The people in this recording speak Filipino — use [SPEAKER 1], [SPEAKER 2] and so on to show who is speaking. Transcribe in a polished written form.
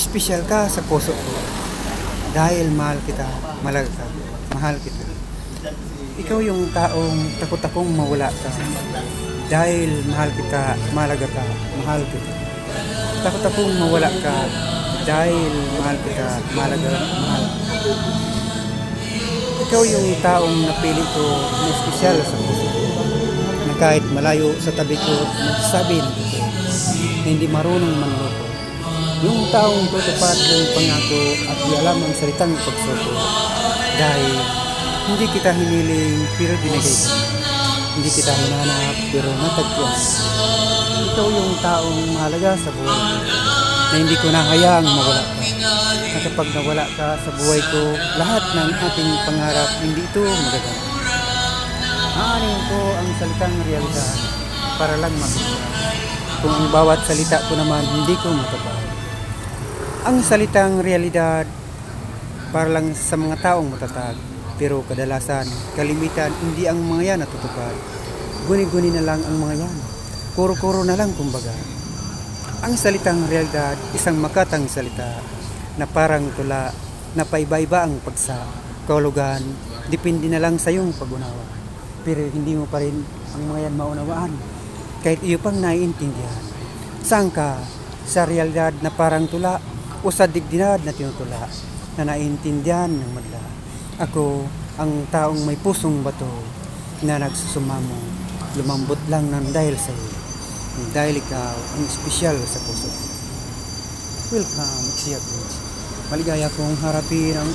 [SPEAKER 1] espesyal ka sa puso ko. Dahil mahal kita, mahal kita. Ikaw yung taong takot akong mawala ka. Dahil mahal kita, mahalaga ka, mahal kita. Takot akong mawala ka. Dahil mahal kita, mahalaga, mahal kita. Ikaw yung taong napili ko na espesyal sa puso ko. Na kahit malayo sa tabi ko, nagsasabi ng totoo. Na hindi marunong manloko. Yung taong tutupad ng pangako at di alam ang salitang pagsuko. Dahil hindi kita hiniling pero binigay ko. Hindi kita hinanap pero natagpuan. Ikaw yung taong mahalaga sa buhay ko. Na hindi ko nahayaang mawala ka. Na kapag nawala ka sa buhay ko, lahat ng ating pangarap hindi ito magaganap. Aanin ko ang salitang realidad para lang mabigyan. Kung ang bawat salita ko naman hindi ko matupad. Ang salitang realidad para lang sa mga taong matatag, pero kadalasan, kalimitan, hindi ang mga yan natutupad. Guni-guni na lang ang mga yan. Kuro-kuro na lang kumbaga. Ang salitang realidad, isang makatang salita na parang tula, na paiba-iba ang pagsa, kahulugan, depende na lang sa iyong pag-unawa. Pero hindi mo pa rin ang mga yan maunawaan, kahit iyo pang naiintindihan. Saan ka? Sa realidad na parang tula, o sa dignidad na tinutula na naiintindihan ng madla. Ako ang taong may pusong bato na nagsusumamo, lumambot lang ng dahil sa iyo. Dahil ikaw ang espesyal sa puso. Welcome, Xiaomi. Maligaya kong harapin ang